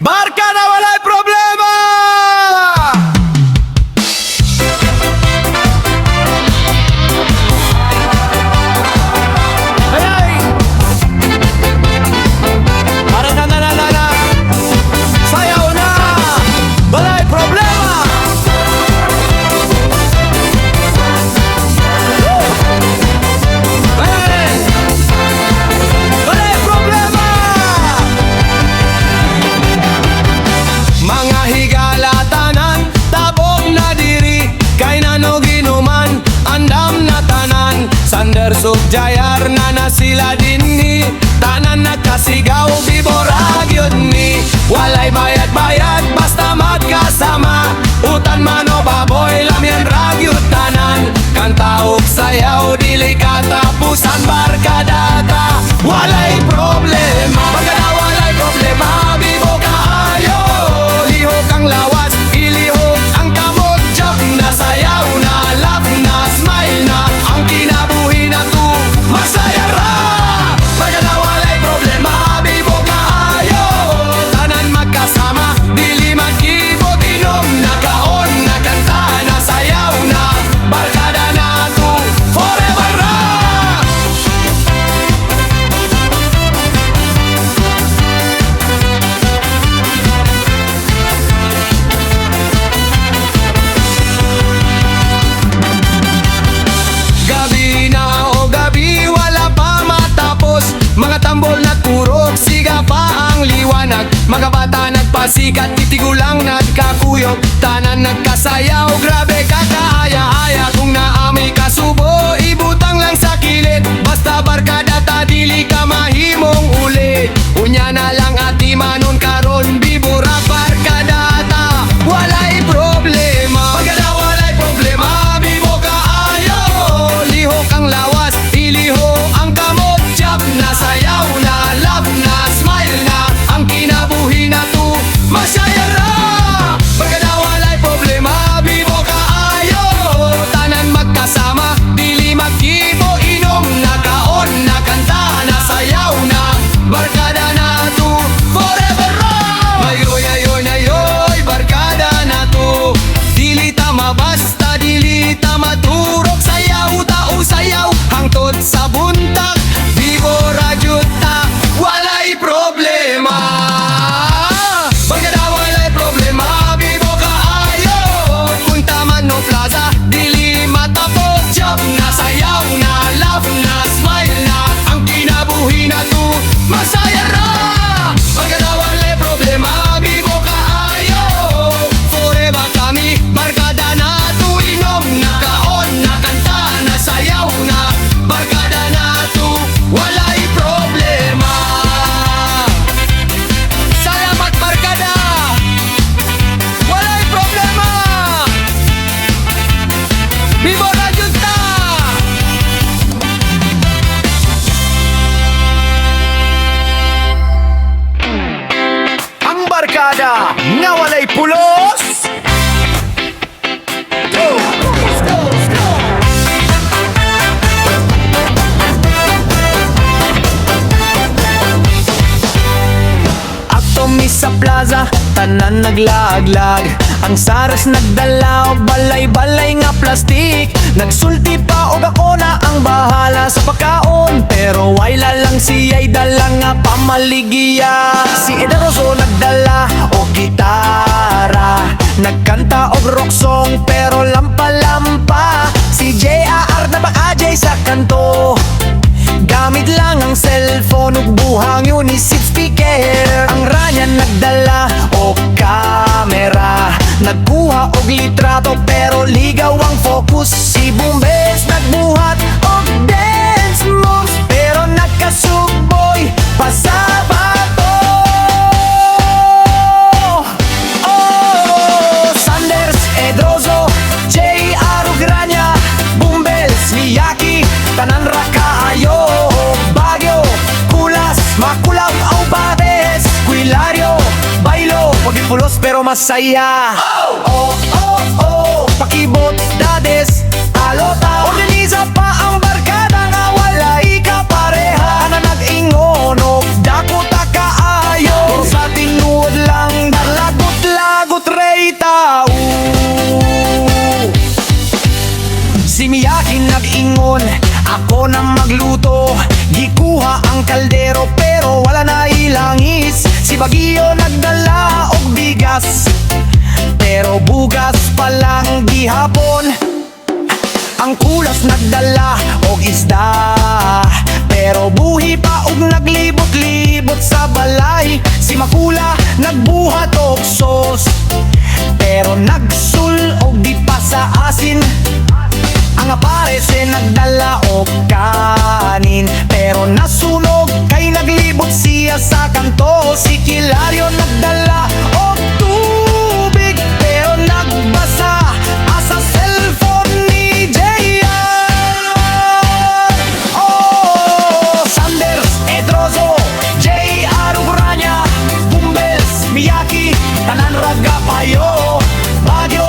Barkada walay problema! Ay ay! Para na sayaw na! Walay problema! Ay! Walay problema! Mga higala tanan, tabog na diri, kay nano ginuman, andam na tanan. Sander Sugjayar na sila dinhi, tanan nagkasigaw, biborag yun ni. Walay bayad-bayad, basta magkasama, utan man o baboy, lamyan ragyot tanan. Kanta og sayaw, dili katapusan, barkadata, walay problema. Barkada walay problema, bibo kaayo. Lihok ang lawas, ilihok ang kamot, job na sayaw na, laugh na, smile na, ang kinabuhi na to, masaya ra. Barkada walay problema, bibo kaayo. Tanan magkasama, dili magkibot, inom na kaon, na kanta na sayaw na, barkada na to, forever ra. Gabi na o gabi, wala pa matapos. Mga tambol nagpurok, siga pa ang liwanag. Mga bata nagpasikat, titigulang nagkakuyog. Tanan nagkasayaw, grabe kakaaya-aya. Kung naami kasubo, ibutang lang sa kilid. Basta barkada ta, dili ka mahimong ulit. Unya na lang ati manon karon, bibura barkada ta, walay problema. Barkada walay problema, bibo kaayo. Lihok ang lawas, iliho ang kamot, job na sayaw na, love na, smile na, ang kinabuhi na to, masaya ra. Barkada walay problema, bibo kaayo. Tanan magkasama, dili magkibo, inom na kaon, na kanta na sayaw na, barkada na to, forever ra. Ayoy ayoy ayoy, barkada na to, dili tama basta, dili tama turok. Sayaw tao sayaw, hangtod sa buntag, bibo radyot ta, walay problema. Barkada walay problema, bibo kaayo. Punta man no plaza, dili matapos, job na sayaw na, love na, smile na, ang kinabuhi na to, masaya ra. Barkada walay problema, bibo kaayo. Forever kami, barkada na to, inom na kaon, na kanta na sayaw na, barkada na to, walay problema. Salamat barkada, walay problema. Bibo na junta. Ang barkada nga walay pulos. Go! Let's go! Let's go! Atomi sa plaza, tanan naglaglag. Ang saras nagdala og balay-balay nga plastik. Nagsulti pa og ako na ang bahala sa pagkaon, pero wala lang siya'y dala nga pamaligiya. Si Ederoso nagdala og gitara, nagkanta og rock song pero lampa-lampa. Si JR na baka-J sa kanto, gamit lang ang cellphone ug buhang uniseat speaker. Ang Ryan nagdala og kamera, nagkuha og litrato pero ligaw ang focus. Si Bumbes nagbuhat og dance moves pero nagkasuboy pa sa bato. Oh, Sanders, Edroso, JR ug Rania, Bumbes, Miyaki, tanan ra kaayo. Baguio, Kulas, Makulaw, Aubates, Quilario, Bailo, pagipulos pero masaya. Oh, oh, oh, pakibot, dades, alota. Organiza pa ang barkada nga walay kapareha, na nag-ingon og dako ta kaayo. Sa tinuod lang nag-ingon, ako na magluto. Gikuha ang kaldero pero wala na ilangis. Si Bagyo nagdala og bigas, pero bugas pa lang gihapon. Ang kulas nagdala og isda, pero buhi pa og naglibot-libot sa balay. Si Makula nagbuhat og sos, pero nagsul og di pa sa asin. Ang Aparese nagdala og kanin, pero nasunog kay naglibot siya sa kanto. Si Kilario nagdala og tubig, pero nagbasa asa cellphone ni JR. Oh, Sanders, Edrozo, JR Urania, Bumbels, Miyaki, tanan raga payo. Bagyo,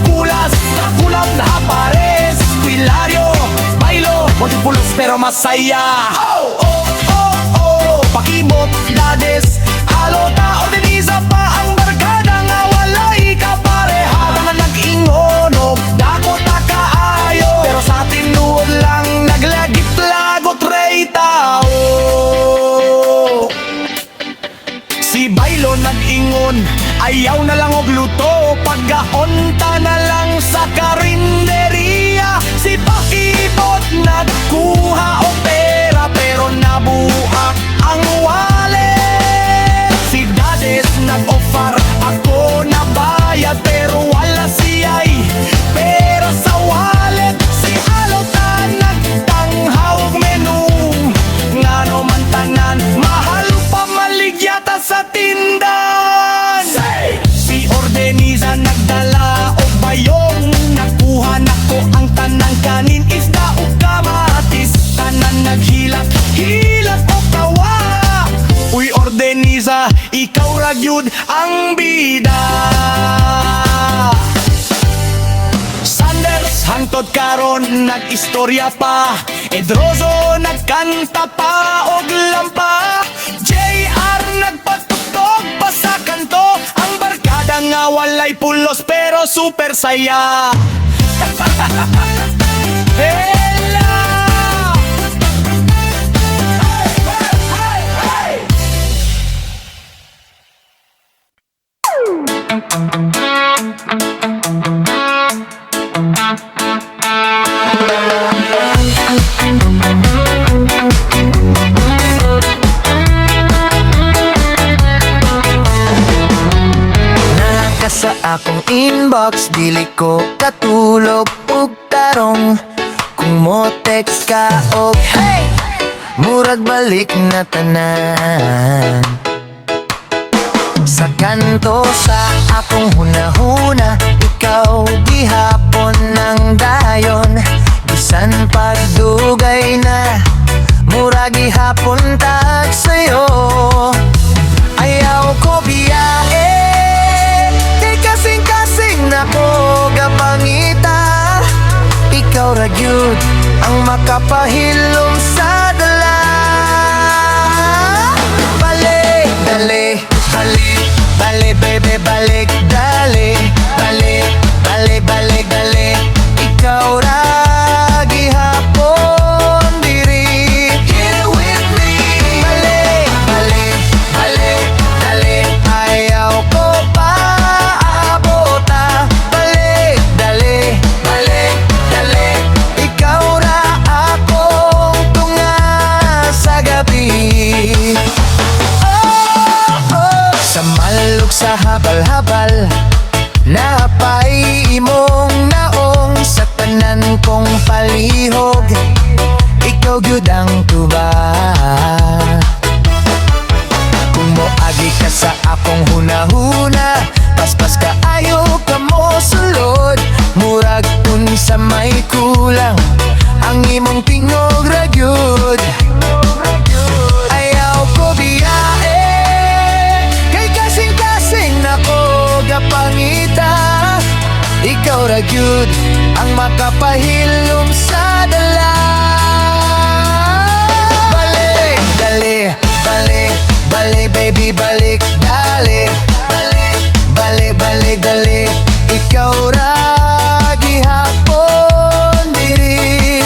Kulas, Kulap na Apares, Hilario, Bailo, Motipulos pero masaya. Oh, oh, oh, oh, Pakibot, Dades, Alota o Denisa pa ang barkada nga walay kapareha. Mga nag-ingon og dako ta kaayo, pero sa tinuod lang naglagip lagot rey tao. Si Bailo nag-ingon, ayaw na lang og luto, pagkaonta na lang sa karinderiya. Si Pakibot nagkuha o pera, pero nabuhat ang wallet. Si Dades nag-offer, ako na bayad, pero wala siya'y pera sa wallet. Si Alota nagtanghaw og menu, ngano man tanan, mahal pa maligyata sa tindan. Si Ordeniza nagdala og bayong, nakuha nako ang tanang kanin, isda o kamatis. Tanan naghilak-hilak o kawa. Uy Ordeniza, ikaw ra gyud ang bida. Sanders hangtod karon nag-istorya pa, Edrozo nagkanta pa og lampa. JR nagpatugtog pa sa kanto, ang barkada nga walay pulos pero super saya. Hela! Hey, hey, hey! Naka sa akong inbox, dili ko katulog ug tarong. Kung mo text ka og hey, murag balik na tanan. Sa kanto sa akong hunahuna, ikaw gihapon ng dayon. Bisan pagdugay na, murag gihapon tag sa'yo. Ayaw ko biyae, kay kasing-kasing na ko gapangita. Ikaw ra gyud ang makapahilom sa dala. Balik, dali, balik, balik, baby, balik, dali. Balik, balik, balik, dali. Ikaw ra gihapon diri. Get with me. Balik, balik, balik, dali. Ayaw ko pa abota. Balik, dali, balik, dali. Ikaw ra akong tunga sa gabi. Sa malug sa habal-habal, napay imong naong sa tanan kong palihog. Ikaw gyud ang tuba. Kung moagi ka sa akong hunahuna, paspas ka ayo ka mo sulod. Murag unsa may kulang, ang imong tingog ra gyud. Ayaw ko biyae, kay kasing-kasing nako gapangita. Ikaw ra gyud ang makapahilom sa dala. Balik, dali, balik, balik, baby, balik, dali. Balik, balik, balik, dali. Ikaw ra gihapon diri.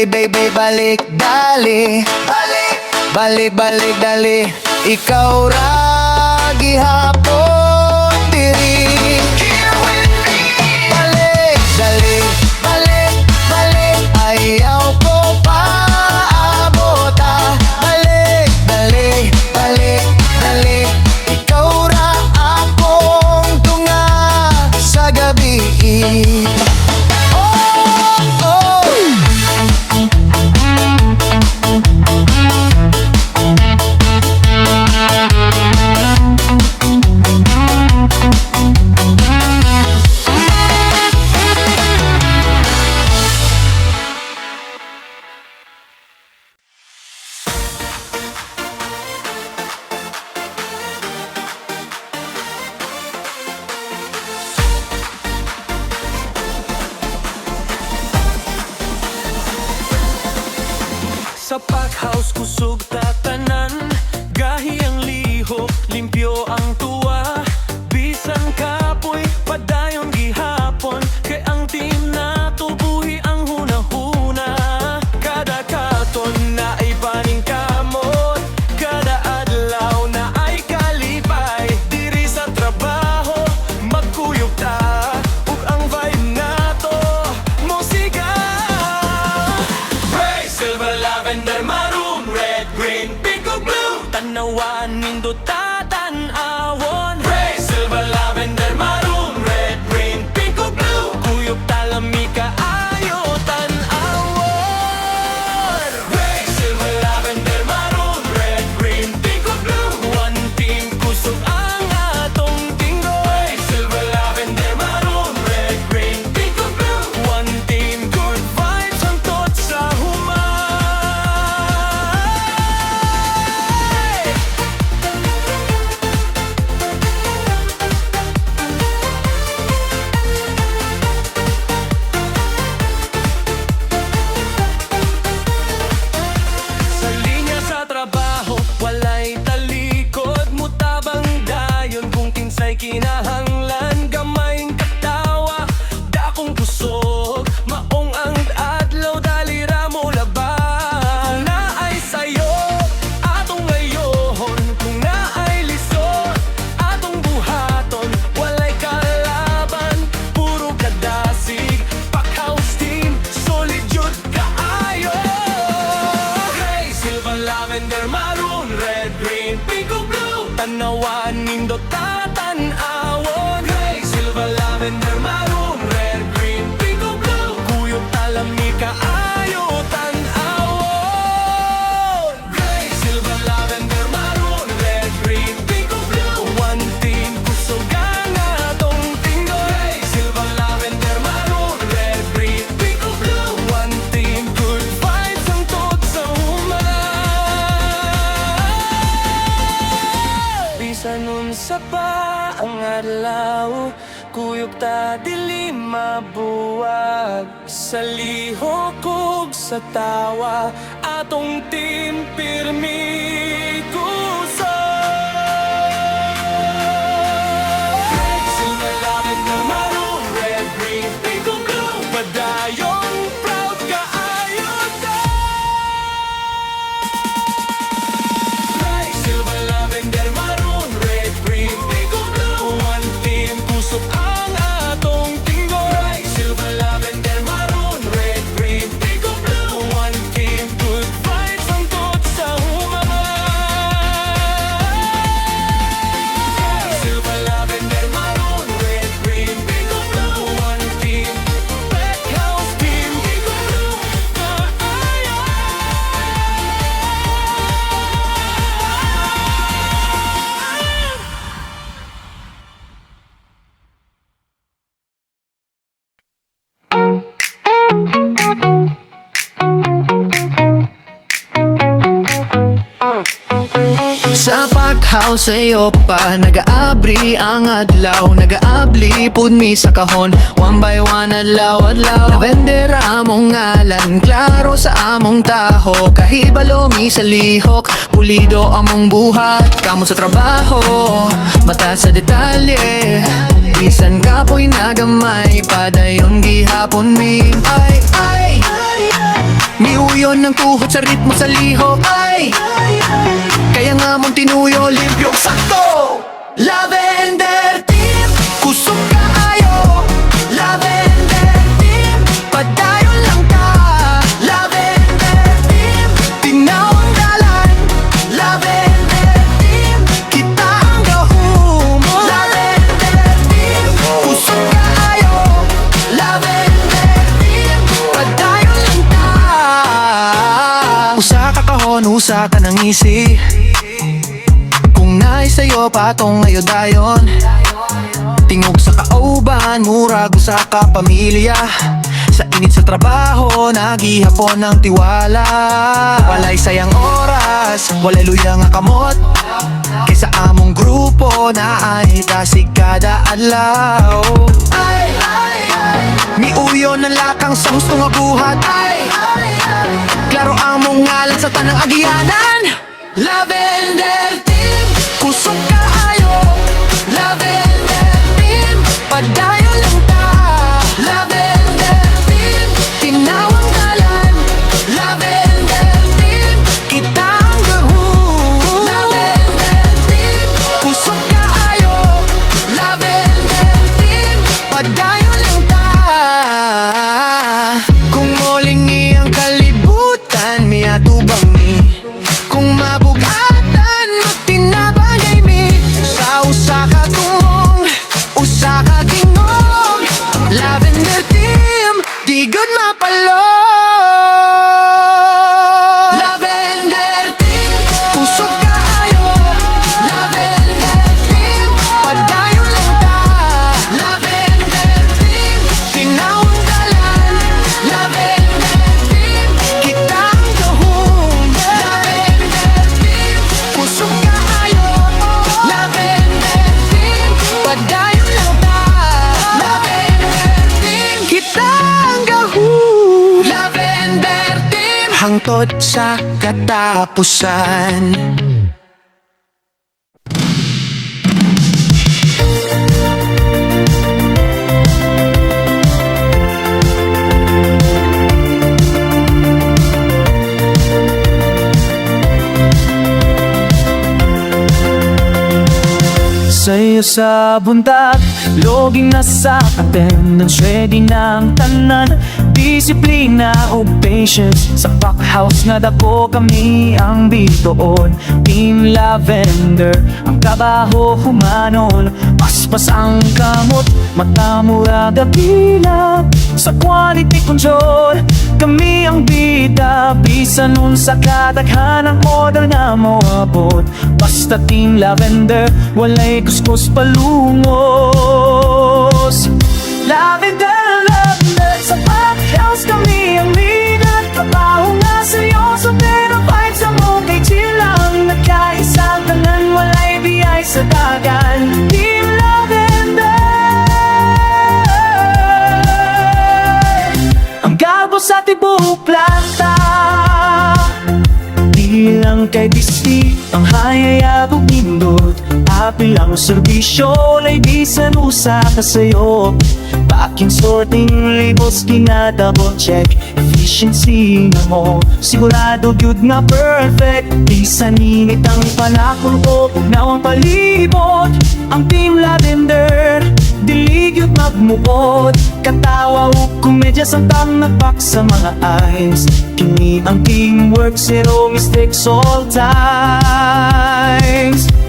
baby, balik, dali. Balik, dali. Ikaw ra gihapon diri. Balik, dali. Balik, ayaw ko paabota. Balik, dali. Ikaw ra akong tunga sa gabi. Sa packhouse kusog tatanan, gahi ang lihok, limpyo ang tuwa. Bisan kapoy, padayon gihapon, kay ang team na tubuhi ang hunahuna. Kada katon na ay paning kamot, kada adlaw na ay kalipay. Diri sa trabaho, magkuyog ta, ug ang vibe nato, musika. Gray, silver, lavender, maroon, red, green, pink o blue. Tanawan, nindot tatanawon. Gray, silver, lavender, maroon, red, green, pink o blue. Kuyog talami kaayo tanawon. Gray, silver, lavender, maroon, red, green, pink o blue. One team kusog ang atong tinggo. Gray, silver, lavender, maroon, red, green, pink o blue. One team, good vibes ang tot sa humay. Sa linya sa trabaho, walay talikod, mutabang dayon kung kinsay kinahanglan. Gamayng katawa, dakong kusog, maong ang adlaw, dalira mo laban. Kung naay sayo, atong ngayon. Kung naay lisod, atong buhaton. Walay kalaban, puro kadasig. Packhouse team, solid jud kaayo. Gray, silver, lavender, maroon, red, green, pink o blue. Tanawan, nindot tatanawon. Gray, silver, lavender, maroon, red, green, pink o blue. Kuyog talami kaayo tanawon. Gray, silver, lavender, maroon, red, green, pink o blue. One team, kusog ang atong tinggo. Gray, silver, lavender, maroon, red, green, pink o blue. One team, good vibes ang tot sa humay. Bisan unsa pa ang adlaw, kuyog ta dili mabuwag. Sa lihok ug sa tawa, atong team pirmi kusog. Gray, silver, lavender, maroon, red, green, pink o blue. Padayong proud kaayo ta. Gray, silver, lavender, maroon, red, green, pink o blue. One team, kusog ang atong tinggo. Gray, silver, lavender, maroon, red, green, pink o blue. One team, good vibes ang tot sa humay. Silver, lavender, maroon, red, green, pink o blue. One team, Packhouse team, pink o blue. Kaayo. Sa packhouse ayo pa nagaabri ang adlaw, nagaabli pud mi sa kahon. One by one adlaw. Lavender among ngalan, klaro sa among taho. Kahibalo mi sa lihok, pulido among buhat. Kamo sa trabaho, mata sa detalye. Bisan kapoy nagamay, padayon gihapon mi. Ay, Niuyon ng tuhod sa ritmo sa lihok. Ay, kaya nga mong tinuyo, limpyong sakto. Lavender team, kusog kaayo. Lavender team, padayon lang ka. Lavender team, tingnaw ang dalan. Lavender team, kita ang gahum. Lavender team, kusog kaayo. Lavender team, padayon lang ka. Usa ka kahon, usa ka nang isi. Kung nais sa'yo patong ngayon dayon. Tingog sa kauban, murag sa kapamilya. Sa init sa trabaho, nagihapon ng tiwala. Walay sayang oras, walay luya nga kamot. Kaysa among grupo na ay tasig kada adlaw. Ay, miuyo ng lakang sa gusto nga buhat. Ay, klaro among ngalan sa tanang agianan. Lavender team, kusog kaayo. Lavender team, padayon lang ta. Lavender team, tinaw ang dalan. Lavender team, kita ang gahum. Lavender team, kusog kaayo. Lavender team, padayon lang ta. Kung muling iyang kalibutan, miya tubang ni. Kung mabugatan, magtinabagay mi. Sa usa ka tumong, usa ka tingog. Lavender team, di good mapalo. Lavender team, pusok kaayo. Lavender team, padayon lang ta. Lavender team, tinaw ang dalan. Lavender team, kita ang gahum. Lavender team, pusok kaayo. Lavender team, padayon lang ta. Lavender team, kita ang gahum. Lavender team, hangtod sa katapusan. Sa'yo sa buntat, loging nasa attendance. Ready ng tanan, disiplina o patience. Sa packhouse nga dako kami ang bitoon. Team Lavender, ang kabaho humanon. Paspas ang kamot, mata mura dapila. Sa quality control, kami ang bida. Bisa nun sa kadaghanang order nga mo abot. Basta Team Lavender, walay kuskus palungos. Lavender, lavender, sa backhouse kami ang leader. Trabaho nga seryoso pero vibes ang okay chill lang. Nagkaisa tanan, walay biyay sa dagan. Team Lavender, ang garbo sa tibok planta. Di lang kay Disney, ang hayayabog nindot. Happy lang serbisyo, lay bisan usa ka sayo. Packing, sorting, labels, double check. Efficiency na mo, sigurado good nga perfect. Bisan init ang panakol ko, now ang palibot. Ang Team Lavender, diligyot magmukod. Katawa o komedya sa nagpak sa mga eyes. Kini ang teamwork, zero mistakes all times.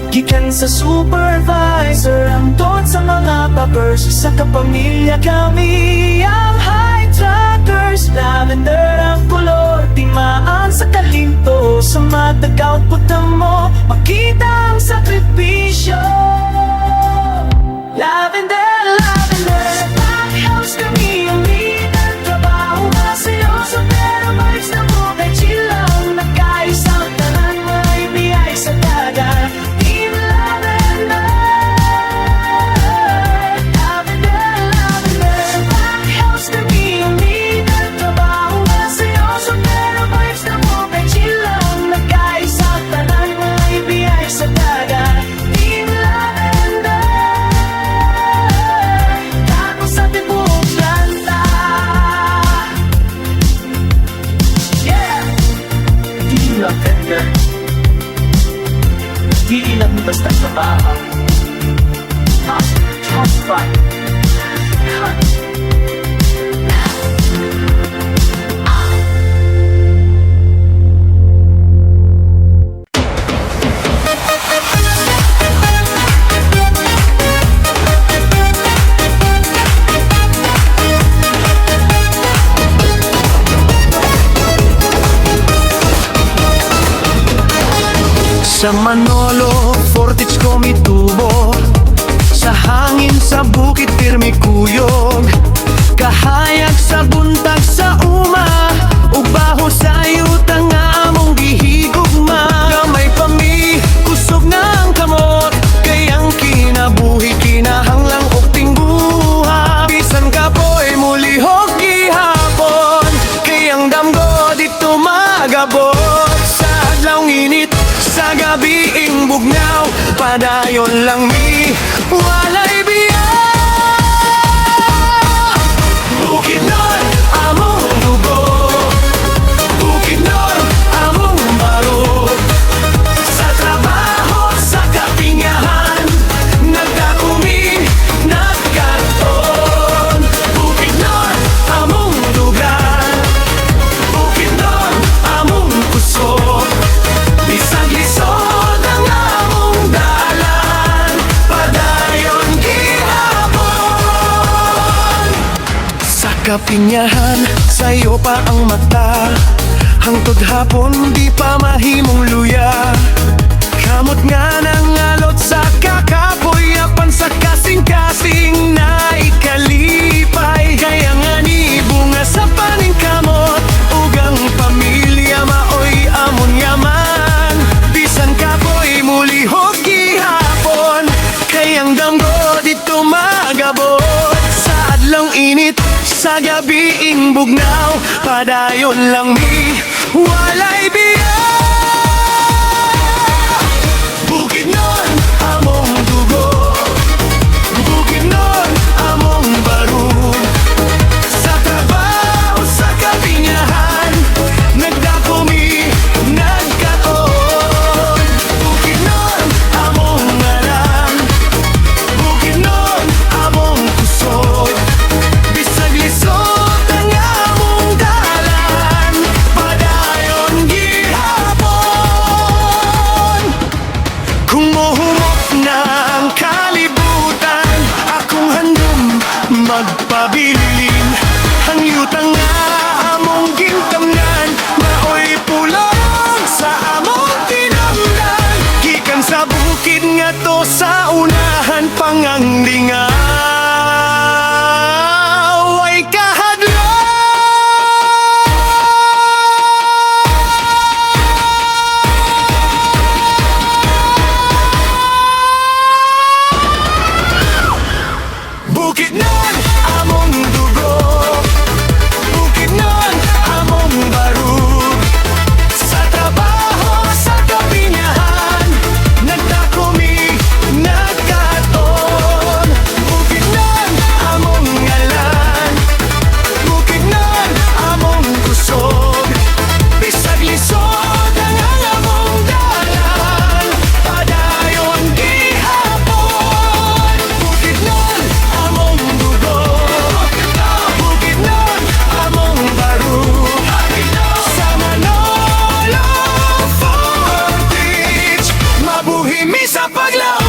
Gikan sa supervisor, ang ton sa mga papers. Sa kapamilya kami ang high trackers. Lavender ang kulor, timaan sa kalinto. Sa matag output na mo, makita ang sakripisyo. Lavender, lavender, backhouse kami ang leader. Trabaho nga seryoso pero vibes na mo kay chill lang. Nagkaisang tanan, may biyay sa dagat. Team Lavender, lavender, lavender, backhouse kami ang leader. Trabaho nga seryoso pero vibes na mo kay chill lang. Nagkaisang tanan, may lavender. Hindi lang basta trabaho. Just fine. Sa Manolo, Fortich Komitubo. Sa hangin, sa bukid, pirmi kuyog. Kahayag sa buntag, sa uma. Ubaho sa yuta nga among gihigugma. Gamay pa mi, kusog ng kamot. Kayang kinabuhi, kinahanglang og tingguha. Bisan ka po'y mulihog gihapon. Kayang damgo dito magabot. Sa adlawng init, sa gabiing bugnaw, padayon lang mi, walay biya. Bukidnon, among dugo. Bukidnon, among baro. Sa trabaho, sa kapingahan, nagdakumi, nagkaton. Bukidnon, among dugan. Bukidnon, among kusog. Bisag lisod ang among dalan, padayon gihapon. Sa kapinyahan, sa'yo pa ang mata. Hangtod hapon, di pa mahimong luya. Kamot nga nang alot sa kakapoyapan, sa kasing-kasing na ikalipay. Kaya nga ni bunga sa paningkamot, ugang pamilya maoy amon yaman. Bisan ka po'y mulihog gihapon, kayang damgo dito magabot. Sa adlong init, sa gabiing bugnaw, padayon lang mi, walay biya. Bukidnon, among dugo. Bukidnon, among baro. Sa trabaho, sa kapinyahan, nagdakumi, nagkaon. Bukidnon, among ngalan. Bukidnon, among kusog. Bisag lisod ang among dalan, padayon gihapon. Kung mohumok na ang kalibutan, akong handom magpabilin. Ang yutang nga among gintamnan, maoy pulong sa among tinamdan. Gikan sa bukid nga to sa unahan, panganglingaw ay kahadlok. Bukidnon, among dugo. Bukidnon, among baro. Sa trabaho, sa kapinyahan, nagdakumi, nagkaton. Bukidnon, among ngalan. Bukidnon, among kusog. Bisag lisod ang among dalan, padayon gihapon. Bukidnon, among dugo. Bukidnon, among baro. Sa Manolo, Fortich, mabuhi mi sa paglaom.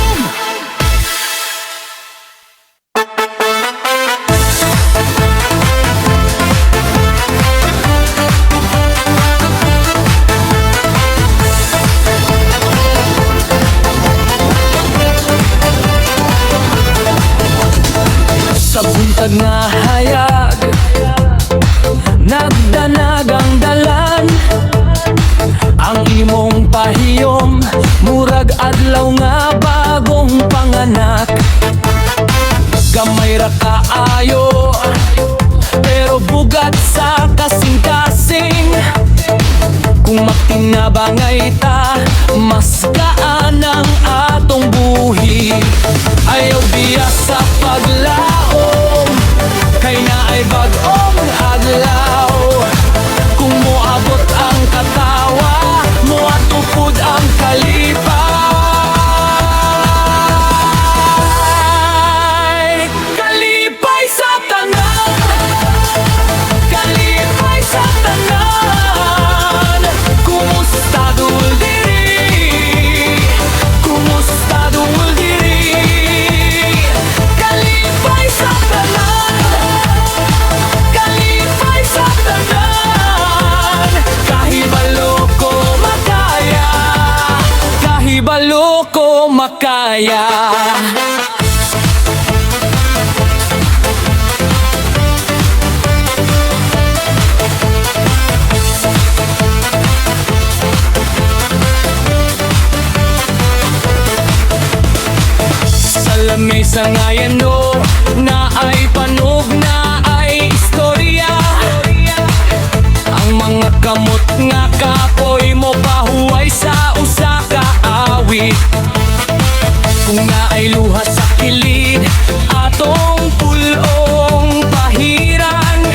Sa buntag nga hayag, nagdanag ang dalan. Ang imong pahiyom, murag adlaw nga bagong panganak. Gamay ra kaayo, pero bugat sa kasing-kasing. Kung magtinabangay ta, mas kaan ang atong buhi. Ayaw biya sa paglaom, kay naay bag-ong adlaw. Kung moabot ang katawa, makaya. Sa lamesa ngayon no, na ay panog na ay istorya. Ang mga kamot nga kapoy mo pahuway sa usa ka awit. Kung na ay luha sa kilid, atong pulong pahiran.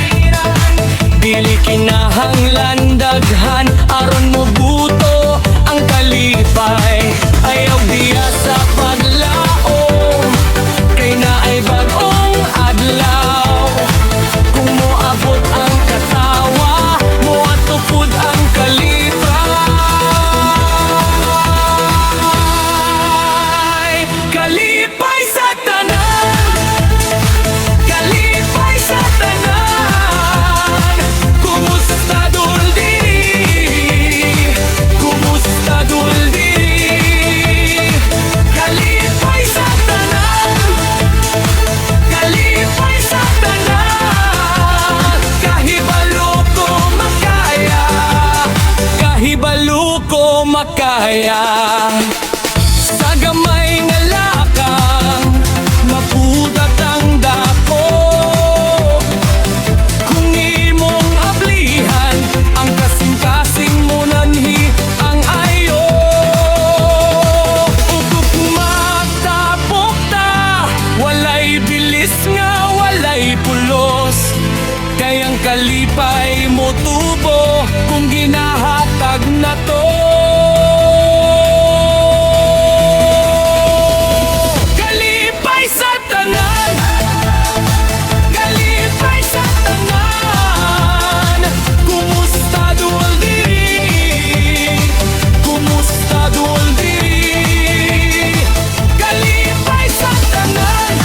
Dili kinahanglan daghan, aron mo buto ang kalipay. Ayaw diya sa paglaom, kay na ay bagong adlaw. Kung moabot ang katawa, mo atupod ang kalipay. Kalipay sa tanan, kalipay sa tanan. Kumusta dul diri, kumusta dul diri. Kalipay sa tanan, kalipay sa tanan. Kahibalo ko makaya, kahibalo ko makaya. Sa gamay nga lakang, mapudat ang dako. Kung imong ablihan, ang kasing-kasing mo nanhi ang ayo. Ugok magtapok ta, walay bilis nga walay pulos. Kayang kalipay mo tubo, kung ginahatag na to. Kalipay sa tanan, kalipay sa tanan. Kumusta dul diri, kumusta dul diri. Kalipay sa tanan,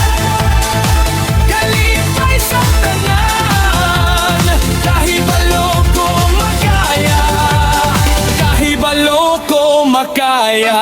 kalipay sa tanan. Kahibalo ko makaya, kahibalo ko makaya.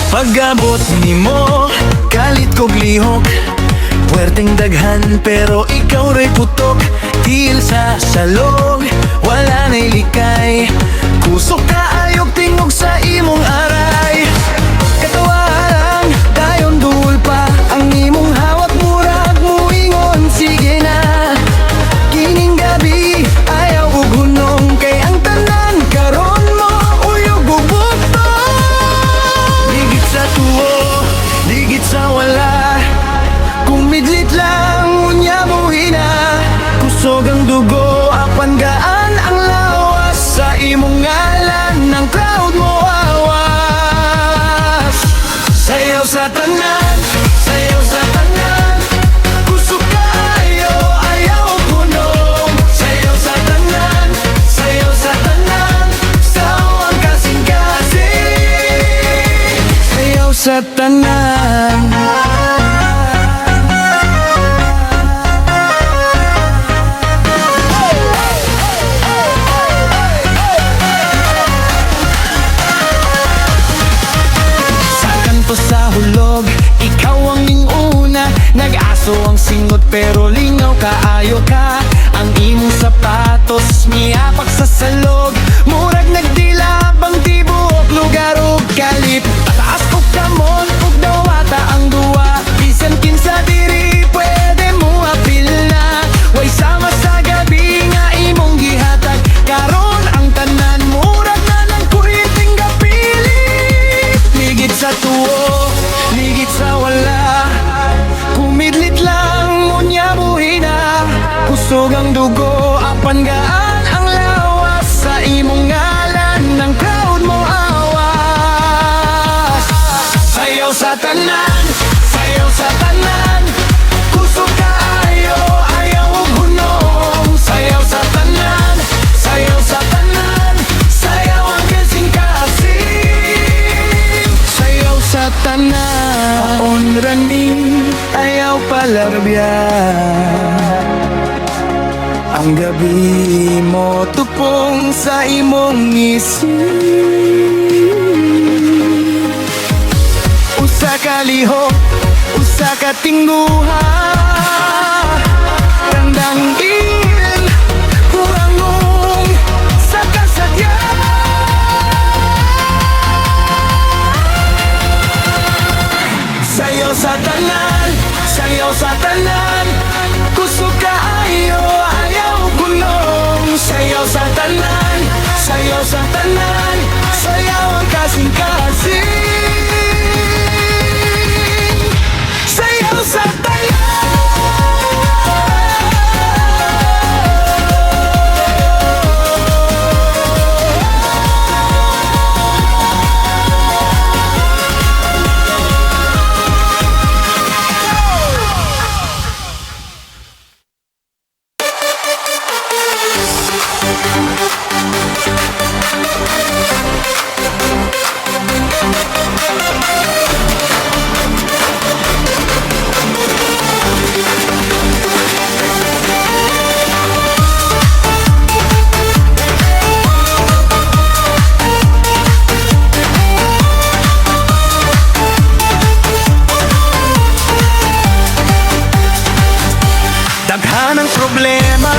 Pag-abot nimo, kalit kog lihok. Puwerteng daghan pero ikaw ray putok. Tiil sa salog, wala na'y likay. Kusok kaayog tingog sa imong aray. Katawaran, dayon duol pa. Ang imong hawak murag muingon, sige na. Kining gabi, ayaw ug hunong. Kay ang tanan karon mo, uyog ug butong. Digit sa tuwo, digit sa wala. Kung midlit lang, unya mo hina. Kusog ang dugo, apan gaan ang lawas. Sa imong ngalan, ng crowd mo awas. Sayaw sa tanan, sayaw sa tanan. Kusog kaayo, ayaw ug hunong. Sayaw sa tanan, sayaw sa tanan. Sawang kasing-kasing. Sayaw sa tanan. Sa kanto sa hulog, ikaw ang ninguna. Nag-aso ang singot pero lingaw kaayo ka. Ang imong sapatos, miyapak sa salog. Murag nagdilabang tibuok, lugar ug kalip. Taas ko kamon, ug dawata ang duwa. Bisan kinsa diri, pwede mo apil na. Way sama sa gabi nga imong gihatag. Karon ang tanan, murag na ng kuiting gapili. Ligit sa tuwo, ligit sa wala. Kumidlit lang, unya buhina. Kusog ang dugo, apan gaan ang lawas. Sa Ang gabi mo tupong sa imong isip, usa ka lihok, usa ka tingguha, tandang il hurangong sa kasadya. Sayaw sa tanan, sayaw sa tanan, kusog ka ayo, ayaw gulong. Sayaw sa tanan, sayaw sa tanan, sayaw ang kasing-kasing. Sayaw sa tanan. Daghan ang problema,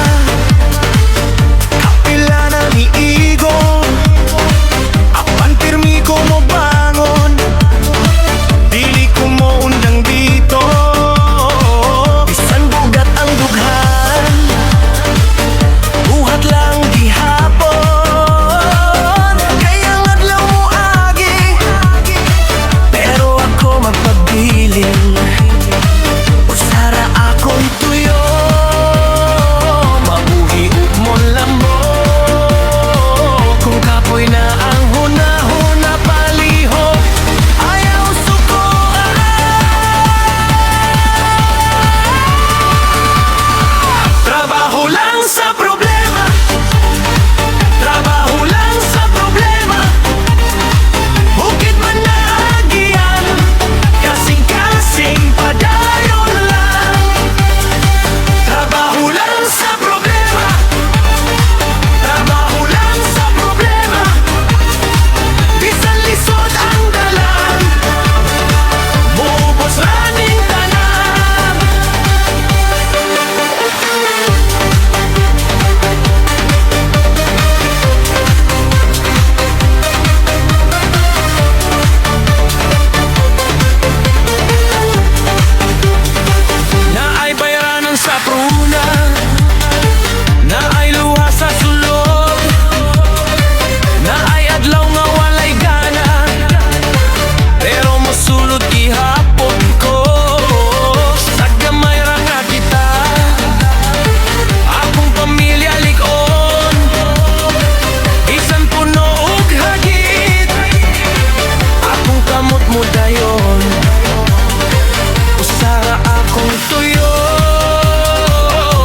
kapila na niigo, apan pirmi ko mo bangon, dili ko mo undang dito. Bisan bugat ang dughan, buhat lang gihapon, kaya ngadlaw mo agi, pero ako magpabilin. Usara akong tuyo, mabuhi ug mo lambo. Kung kapoy na ang hunahuna paliho, ayaw sukuan. Trabaho lang sa problema, trabaho lang sa problema. Bukid man na agian, kasing-kasing padayon lang. Trabaho lang sa problema, trabaho lang sa problema. Bisan lisod ang dalan, muubos raning tanan. Naay bayranan sa pruna, naay luha sa sulod, naay adlaw nga walay gana, pero mosulod gihapon ko. Sa gamay ra nga kita, akong pamilya lig-on, bisan puno ug hagit, akong kamot mo dayon. Usara akong tuyo,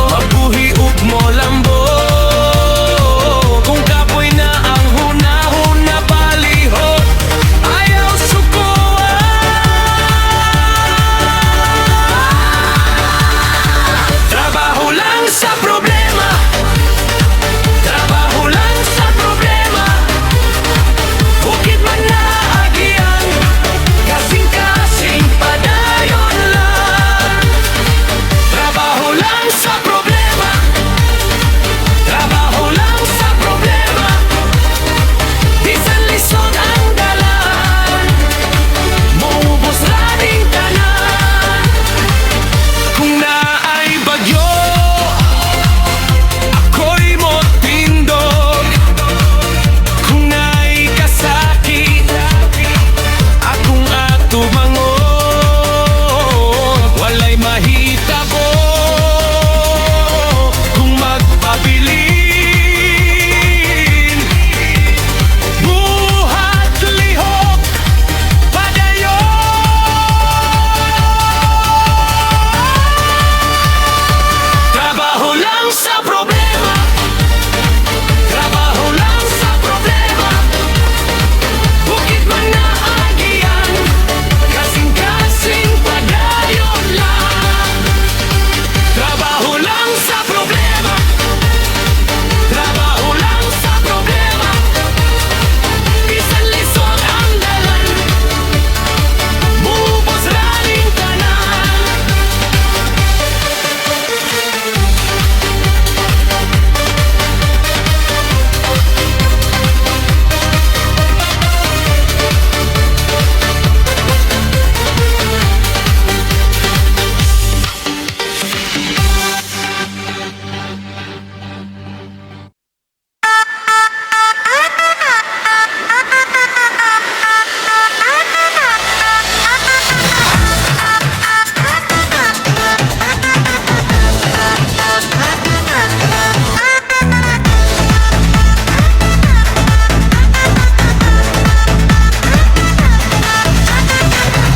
mabuhi ug mo lambo. Kung kapoy na ang hunahuna paliho, ayaw sukuan. Trabaho lang sa problema, trabaho lang sa problema. Bukid man na agian, kasing-kasing padayon lang. Trabaho lang sa problema, trabaho lang sa problema. Bisan lisod ang dalan, muubos raning tanan. Kung naay bagyo, ako'y motindog. Kung naay kasakit, akong atumangon. Walay mahitabo,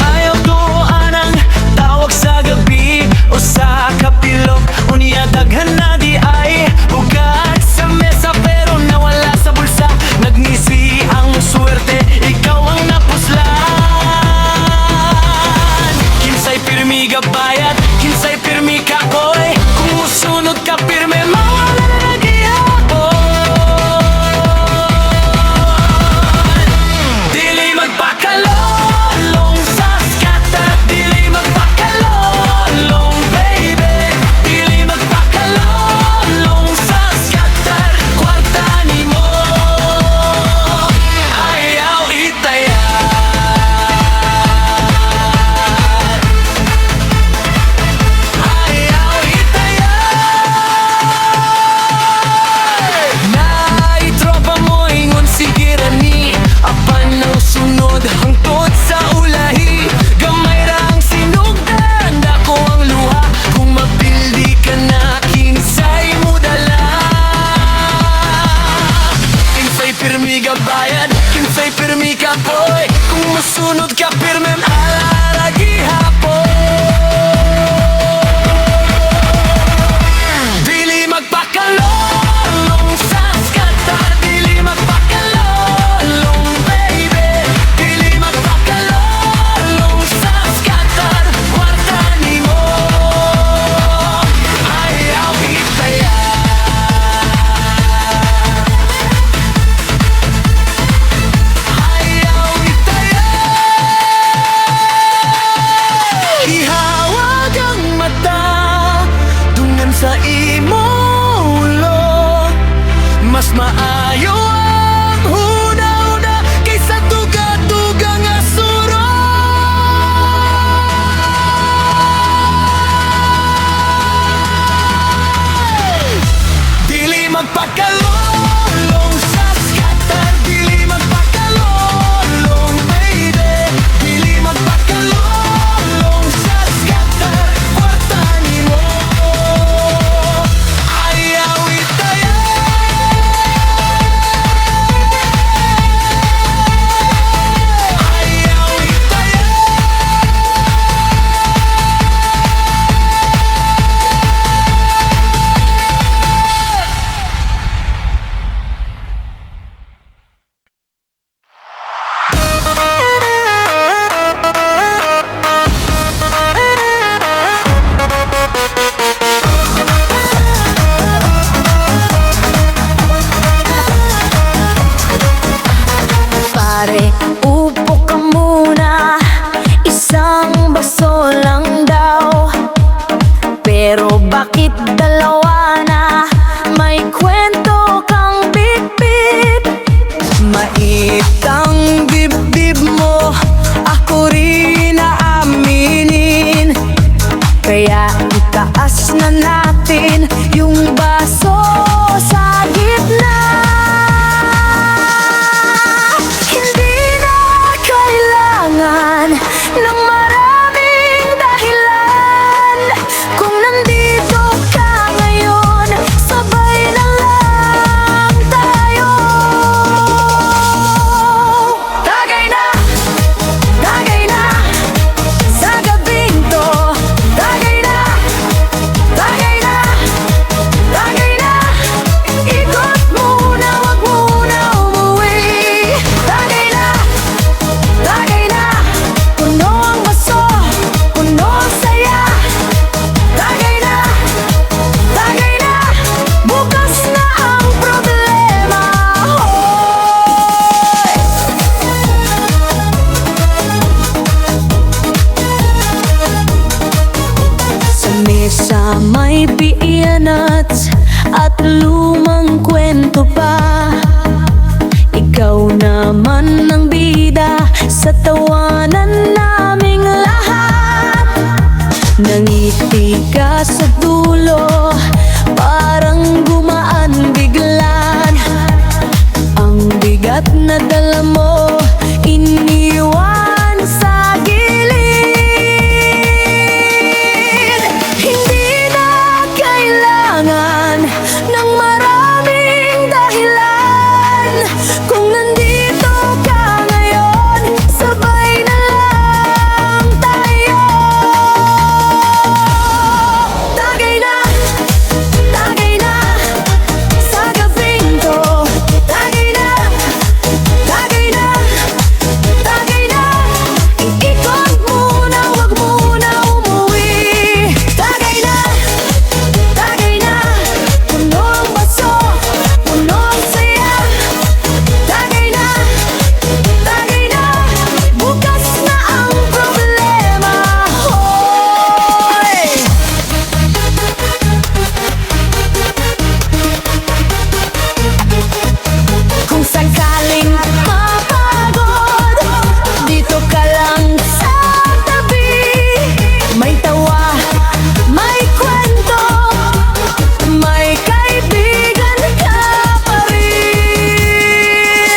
Ayaw ko anang tawag sa gabi o sa kapilok. Unya daghan na di ay bugat sa mesa pero nawala sa bulsa. Nagngisi ang swerte, ikaw ang napuslan. Kinsay pirmi gabayat, kinsay pirmi kakoy. Kung musunod ka pirme, mawala na nag-iapon. Dili magpakalolong sa scatter, dili magpakalolong baby. Dili magpakalolong sa scatter, kwarta ni mo ayaw itayar. Ayaw itayar. Naitropa mo ingon sige rani, apan ang sunod hangtod sa ulahi. Gamay ra ang sinugdan, dako ang luha. Kung mapildi ka na, kinsay mo dala. Kinsay pirmi gabayad, kinsay pirmi kapoy. Kung musunod ka pirme, alaragi hapon. Dili magpakalolong sa scatter, dili magpakalolong baby. Dili magpakalolong sa scatter, kwarta ni mo ayaw itayar. Ayaw itayar. Ihawag ang mata, dungan sa imulo. Mas maayo ang huna-huna kaysa tuga-tuga nga suro. Dili magpakalolong sa scatter, dili magpakalolong baby. Dili magpakalolong sa scatter, kwarta ni mo ayaw itayar. Ayaw itayar. Pare, upo ka muna. Isang baso lang daw. Pero bakit dalawa na? May kwento kang bit-bit. Maitang dibdib mo, ako rin naaminin. Kaya itaas na natin yung baso sa gitna. Hindi na kailangan ng maraming dahilan. Kung nandito ka ngayon, sabay na lang tayo. Tagay na sa gabing to. Tagay na ikot muna, wag muna umuwi. Tagay na puno ang baso, puno ang saya. Tagay na bukas na ang problema. Sa mesa may pianats at lumang kwento pa. Ikaw naman ang bida sa tawanan naming lahat. Nangyaring Titigas sa dulo, parang gumaan biglan. Ang bigat na dala mo, iniwan sa gilid. Hindi na kailangan ng maraming dahilan. Kung nandito ka ngayon, sabay na lang tayo. Tagay na sa gabing to. Tagay na iikot muna, wag muna umuwi. Tagay na puno ang baso, puno ang saya. Tagay na bukas na ang problema. Hoy! Kung sakaling mapagod, dito ka lang sa tabi. May tawa, may kwento, may kaibigan ka pa rin.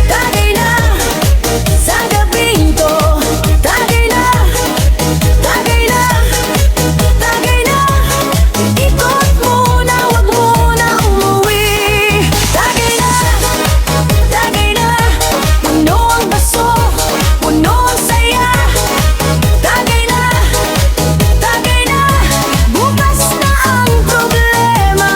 Tagay na sa gabing to. Tagay na ikot muna, wag muna umuwi. Tagay na puno ang baso, puno ang saya. Tagay na bukas na ang problema.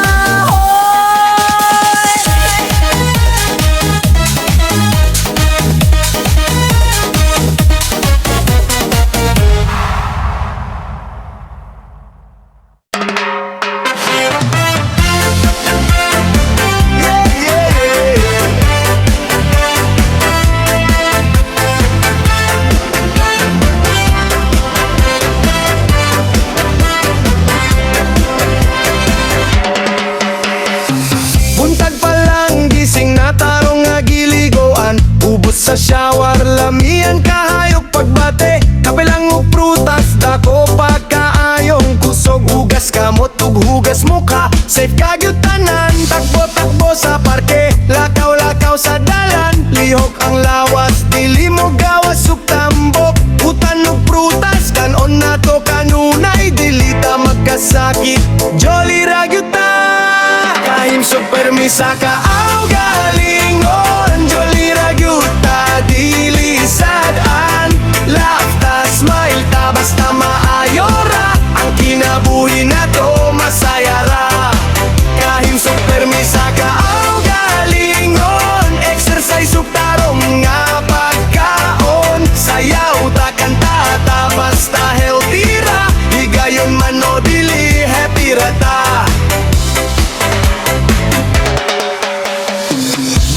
Buntag pa lang, gising na tarong nga giligoan. Ubos sa shower, lamian kahayok pagbate. Kape lang og prutas, dako pagkaayong kusog. Hugas kamot ug hugas mukha, safe kagyud tanan. Takbo-takbo sa parke, lakaw-lakaw sa dalan. Lihok ang lawas, dili mo gawas ug tambok. Utan og prutas, kanon nato kanunay. Dili ta magkasakit, jolly ra gyud ta. Kahim super misa ka aw galingon, jolly ra gyud ta. Dili sad-an, laugh ta, smile ta, basta maayo ra. Ang kinabuhi nato masaya ra. Kahim super misa ka aw galingon, exercise ug tarong nga pagkaon. Sayaw ta, kanta ta, basta healthy ra. Higayon man o dili, happy ra ta.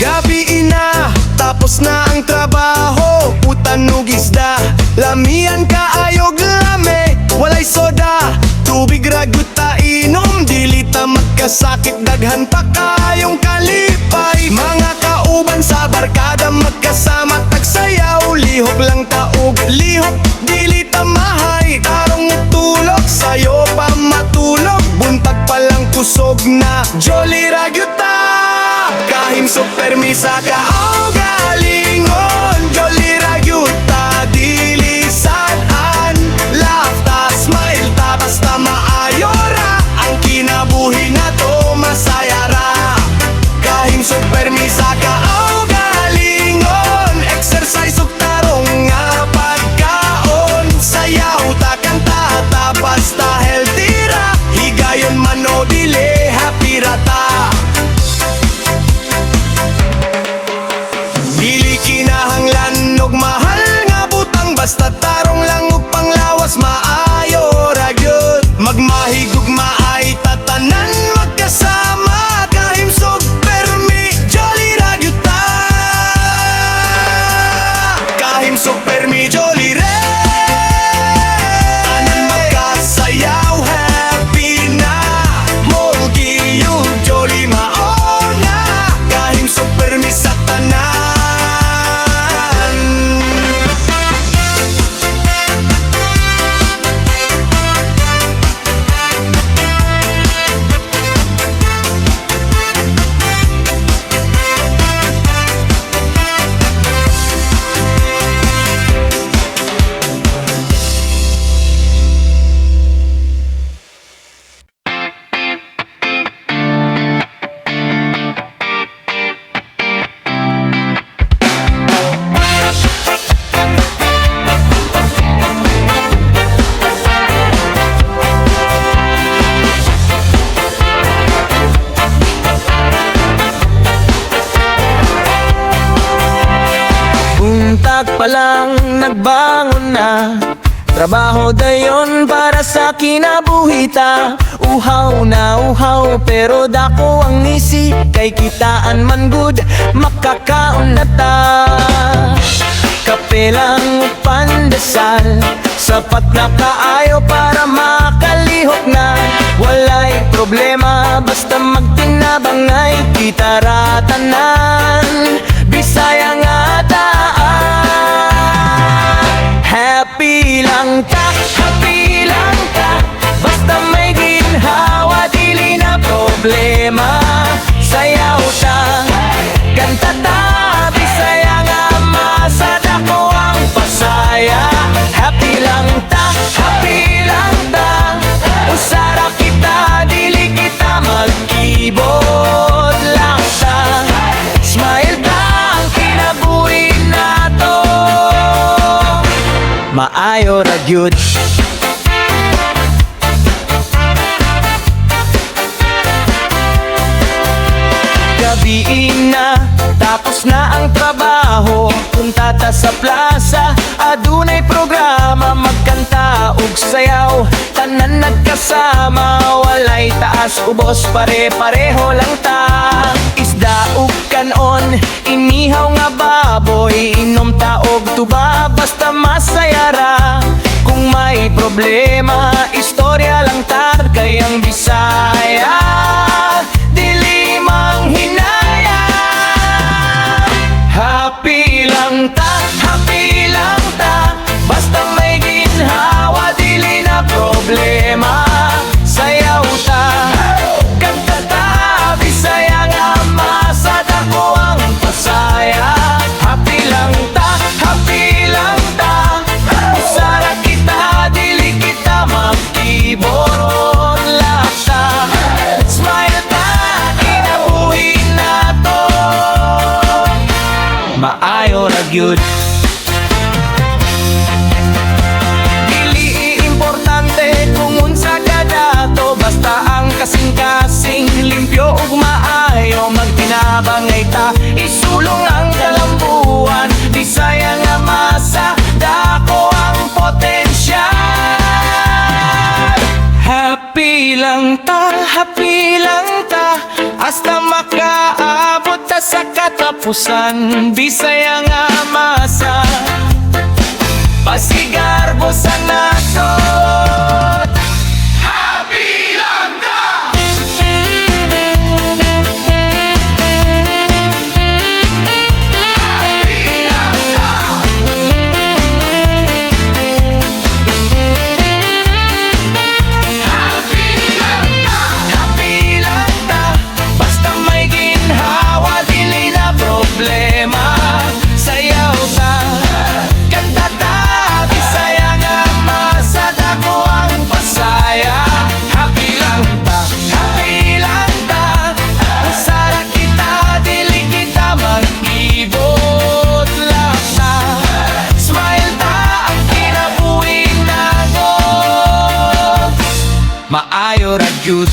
Gabi ina, tapos na ang trabaho. Utan ug isda, lamian kaayog lame. Walay soda, tubig ra gyud ta inom. Dili ta magkasakit, daghan pa kayong kalipay. Mga kauban sa barkada, magkasama tagsayaw. Lihok lang ta og lihok, dili ta mahay. Tarong tulog, sayo pa matulog. Buntag pa lang kusog na, jolly ra gyud ta. Kahim super misa ka aw galingon, jolly ra gyud ta. Dili sad-an, laugh ta, smile ta, basta maayo ra. Ang kinabuhi nato masaya ra. Kahim super misa ka aw galingon, exercise ug tarong nga pagkaon. Sayaw ta, kanta ta, basta healthy ra. Higayon man o dili, happy ra ta. Dili kinahanglan og mahal nga butang, basta tarong lang og panglawas maayo ra gyud. Magmahig ug maay tatanan magkasama. Kahim super mi, jolly ra gyud ta. Kahim super mi, jolly ra. Tanan magkasayaw, happy na. Molgi yung jolly maona. Kahim super mi sa tanan. bulag pa lang nagbangon na. Trabaho dayon para sa kinabuhita. Uhaw na uhaw pero dako ang ngisi. Kay kitaan man good, makakaon na ta. Kape lang pandesal, sapat na kaayo para makalihok na. Walay problema, basta magtinabang ay kita ratanan. Bisaya nga taan. Happy lang ta, happy lang ta. Basta may ginhawa, dili na problema. Sayaw ta, kanta ta. Bisaya nga masad ako ang pasaya. Happy lang ta, happy lang ta. Usara kita, dili kita mag-ibot lang ta. Smile ta ang kinabuhi nato. Maayo ra gyud. Gabi na, tapos na ang trabaho. Punta ta sa plaza, adunay programa. Magkanta ug sayaw, tanan nagkasama. Walay taas ubos, pare-pareho lang ta. Isda ug kanon, inihaw nga baboy. Inom ta og tuba, basta masaya ra. Kung may problema, istorya lang ta. Kayang Bisaya, dili manghinaya. Happy lang ta, happy lang ta. Basta may ginhawa, dili na problema. Sayaw ta, kanta ta. Bisaya nga masad ako ang pasaya. Happy lang ta, happy lang ta. Usara kita, dili kita mag-ibot lang ta. Smile ta, kinabuhi nato. Maayo ra gyud. Dili importante kung unsa ka dato. Basta ang kasing-kasing, limpyo ug maayo. Magtinabang ay ta, isulong ang kalambuan. Bisaya nga masa, dako ang potensyal. Happy lang ta, happy lang ta. Hasta makaabot ta sa katapusan. Bisaya nga masa, pasigarbo sa naton. Happy lang ta. Happy lang ta. Happy lang ta. Basta may ginhawa, dili na problema. Sayaw ta, kanta ta. Bisaya nga masad ako ang pasaya. Happy lang ta, happy lang ta. Usara kita, dili kita mag-ibot lang ta. Smile ta ang kinabuhi nagon. Maayo ra gyud.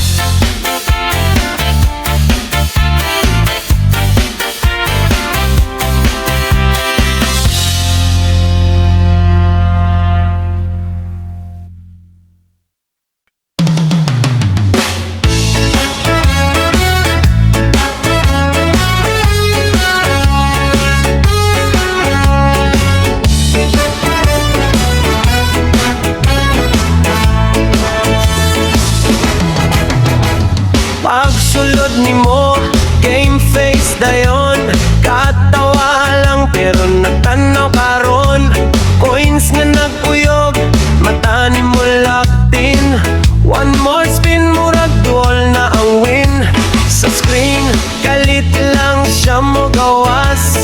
Pagsulod nimo, game face dayon. Katawa lang pero nagtanaw karon. Coins nga naguyog, mata nimo laktin. One more spin, murag duol na ang win. Sa screen, kalit lang siya mo gawas.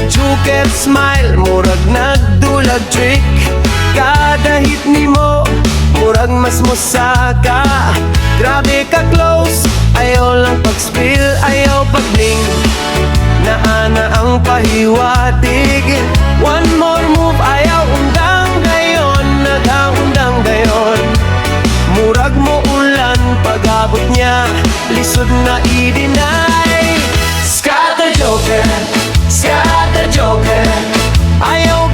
Joker smile, murag nagdulag trick. Kada hit nimo, murag mas musaka. Grabe ka close, ayaw lang pag-spill, ayaw pag-bling. Naana ang pahiwatig. One more move, ayaw undang gayon. Naghaundang gayon. Murag mo ulan, pag-abot niya, lisod na i-deny. Scatter Joker, Ayaw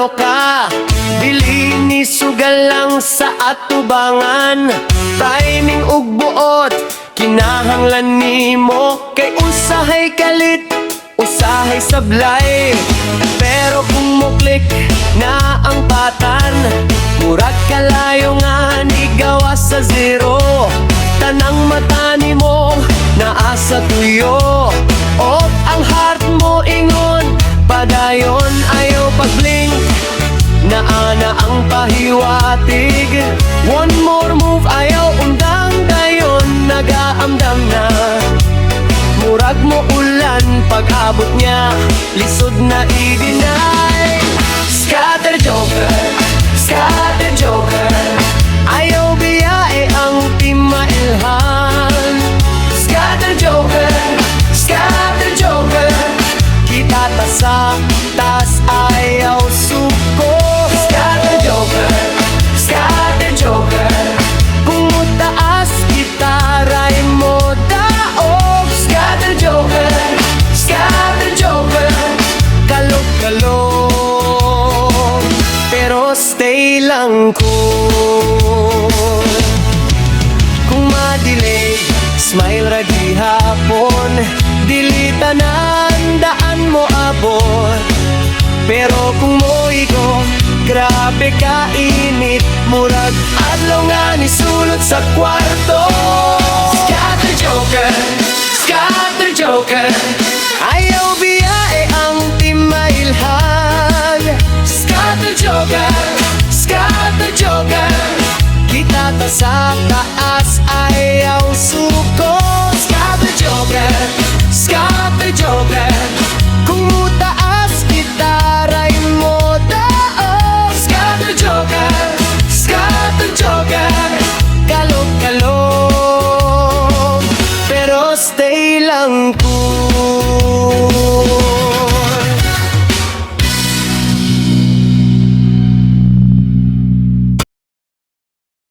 ano ka? Dili ni sugal lang sa atubangan. Timing ug buot kinahanglan nimo. Kay usahay kalit, usahay sablay. Pero kung muklik na ang patan, murag kalayo nga ni gawas sa zero. Tanang mata nimo naa sa tuyo, o ang heart mo ingon padayon. Ayaw pag-blink, naana ang pahiwatig. One more move, ayaw undang dayon. Nagaamdam na murag mo ulan, pag-abot niya lisod na i-deny. Scatter joker, scatter joker. Ayaw biyae ang timailhan. Scatter joker, scatter joker. Kita ta sa tas ayaw suko. Scatter joker, scatter joker. Kung mutaas kita ray mo daog. Scatter joker, scatter joker. Kalog-kalog, pero stay lang ko. Kung madilig, smile ra gihapon. Dili tanan daan mo abot. Pero kung moigo, grabe ka init. Murag adlaw nga ni sulod sa kwarto. Scatter joker, scatter joker. Ayaw biyae ang timailhan. Scatter joker, scatter joker. Kita ta sa